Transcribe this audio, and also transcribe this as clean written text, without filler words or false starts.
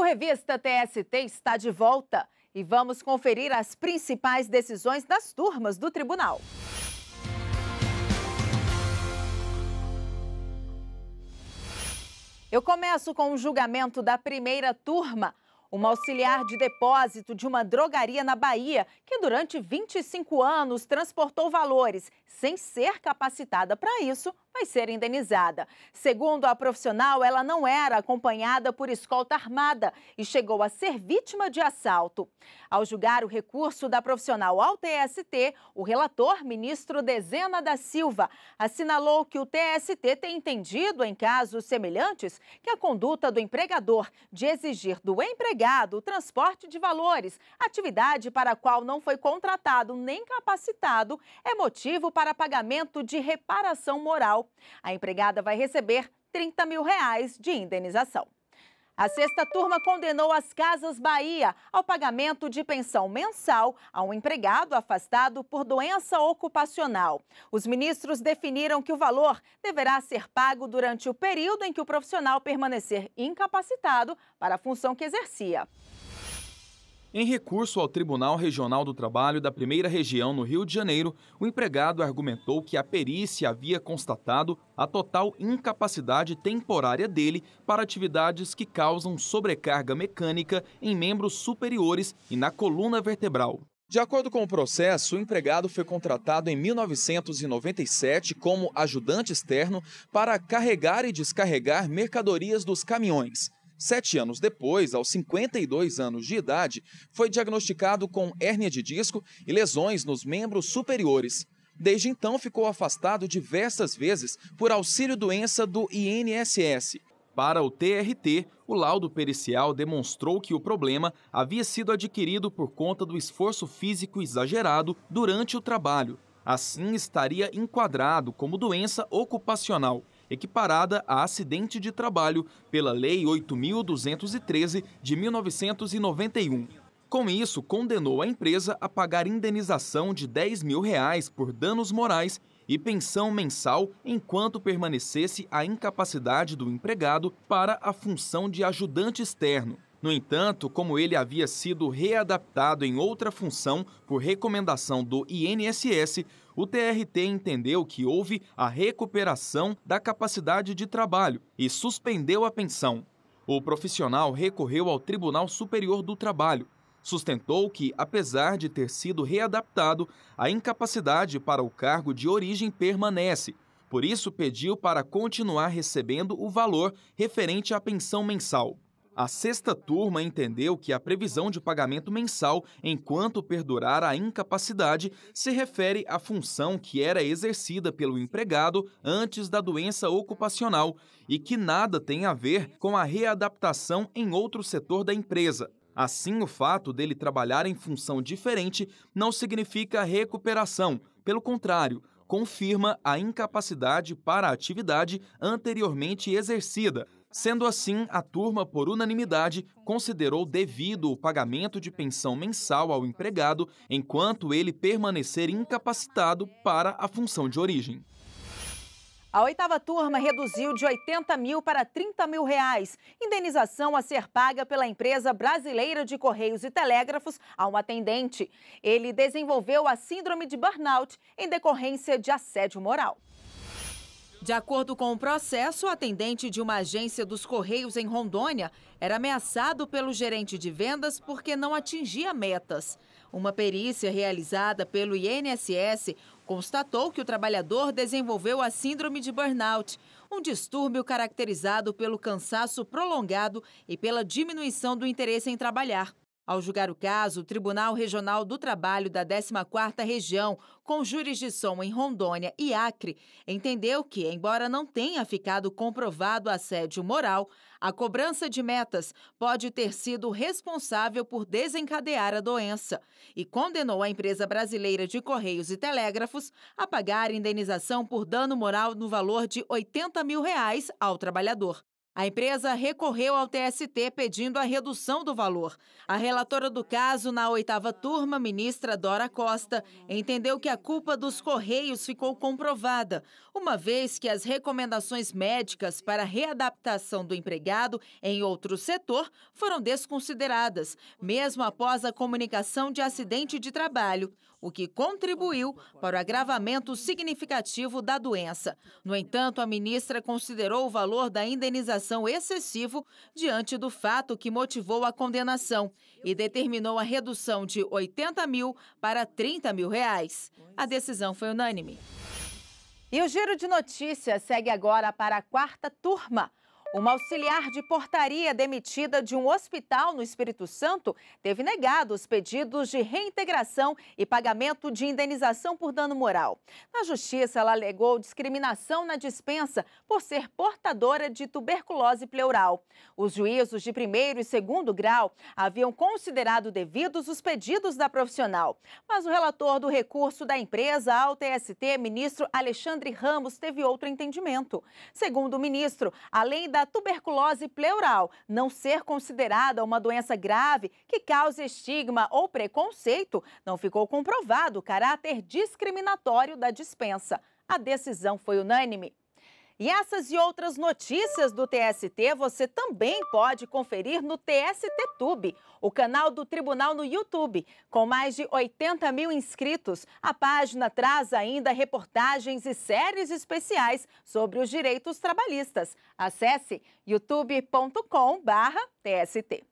Revista TST está de volta e vamos conferir as principais decisões das turmas do tribunal. Eu começo com o julgamento da primeira turma. Uma auxiliar de depósito de uma drogaria na Bahia, que durante 25 anos transportou valores sem ser capacitada para isso, vai ser indenizada. Segundo a profissional, ela não era acompanhada por escolta armada e chegou a ser vítima de assalto. Ao julgar o recurso da profissional ao TST, o relator, ministro Dezena da Silva, assinalou que o TST tem entendido, em casos semelhantes, que a conduta do empregador de exigir do empregado o transporte de valores, atividade para a qual não foi contratado nem capacitado, é motivo para pagamento de reparação moral. A empregada vai receber R$30 mil de indenização. A sexta turma condenou as Casas Bahia ao pagamento de pensão mensal a um empregado afastado por doença ocupacional. Os ministros definiram que o valor deverá ser pago durante o período em que o profissional permanecer incapacitado para a função que exercia. Em recurso ao Tribunal Regional do Trabalho da Primeira Região no Rio de Janeiro, o empregado argumentou que a perícia havia constatado a total incapacidade temporária dele para atividades que causam sobrecarga mecânica em membros superiores e na coluna vertebral. De acordo com o processo, o empregado foi contratado em 1997 como ajudante externo para carregar e descarregar mercadorias dos caminhões. 7 anos depois, aos 52 anos de idade, foi diagnosticado com hérnia de disco e lesões nos membros superiores. Desde então, ficou afastado diversas vezes por auxílio-doença do INSS. Para o TRT, o laudo pericial demonstrou que o problema havia sido adquirido por conta do esforço físico exagerado durante o trabalho. Assim, estaria enquadrado como doença ocupacional, equiparada a acidente de trabalho pela Lei 8.213 de 1991. Com isso, condenou a empresa a pagar indenização de R$10 mil por danos morais e pensão mensal enquanto permanecesse a incapacidade do empregado para a função de ajudante externo. No entanto, como ele havia sido readaptado em outra função por recomendação do INSS, o TRT entendeu que houve a recuperação da capacidade de trabalho e suspendeu a pensão. O profissional recorreu ao Tribunal Superior do Trabalho. Sustentou que, apesar de ter sido readaptado, a incapacidade para o cargo de origem permanece. Por isso, pediu para continuar recebendo o valor referente à pensão mensal. A sexta turma entendeu que a previsão de pagamento mensal enquanto perdurar a incapacidade se refere à função que era exercida pelo empregado antes da doença ocupacional e que nada tem a ver com a readaptação em outro setor da empresa. Assim, o fato dele trabalhar em função diferente não significa recuperação, pelo contrário, confirma a incapacidade para a atividade anteriormente exercida. Sendo assim, a turma, por unanimidade, considerou devido o pagamento de pensão mensal ao empregado enquanto ele permanecer incapacitado para a função de origem. A oitava turma reduziu de R$80 mil para R$30 mil, indenização a ser paga pela empresa brasileira de Correios e Telégrafos a um atendente. Ele desenvolveu a síndrome de burnout em decorrência de assédio moral. De acordo com o processo, o atendente de uma agência dos Correios em Rondônia era ameaçado pelo gerente de vendas porque não atingia metas. Uma perícia realizada pelo INSS constatou que o trabalhador desenvolveu a síndrome de burnout, um distúrbio caracterizado pelo cansaço prolongado e pela diminuição do interesse em trabalhar. Ao julgar o caso, o Tribunal Regional do Trabalho da 14ª Região, com jurisdição em Rondônia e Acre, entendeu que, embora não tenha ficado comprovado assédio moral, a cobrança de metas pode ter sido responsável por desencadear a doença e condenou a empresa brasileira de Correios e Telégrafos a pagar indenização por dano moral no valor de R$80 mil ao trabalhador. A empresa recorreu ao TST pedindo a redução do valor. A relatora do caso na 8ª turma, ministra Dora Costa, entendeu que a culpa dos Correios ficou comprovada, uma vez que as recomendações médicas para a readaptação do empregado em outro setor foram desconsideradas, mesmo após a comunicação de acidente de trabalho, o que contribuiu para o agravamento significativo da doença. No entanto, a ministra considerou o valor da indenização excessivo diante do fato que motivou a condenação e determinou a redução de R$ 80 mil para R$ 30 mil. A decisão foi unânime. E o Giro de Notícias segue agora para a 4ª turma. Uma auxiliar de portaria demitida de um hospital no Espírito Santo teve negado os pedidos de reintegração e pagamento de indenização por dano moral. Na justiça, ela alegou discriminação na dispensa por ser portadora de tuberculose pleural. Os juízos de 1º e 2º grau haviam considerado devidos os pedidos da profissional. Mas o relator do recurso da empresa ao TST, ministro Alexandre Ramos, teve outro entendimento. Segundo o ministro, além da tuberculose pleural não ser considerada uma doença grave que cause estigma ou preconceito, não ficou comprovado o caráter discriminatório da dispensa. A decisão foi unânime. E essas e outras notícias do TST você também pode conferir no TST Tube, o canal do tribunal no YouTube. Com mais de 80 mil inscritos, a página traz ainda reportagens e séries especiais sobre os direitos trabalhistas. Acesse youtube.com/TST.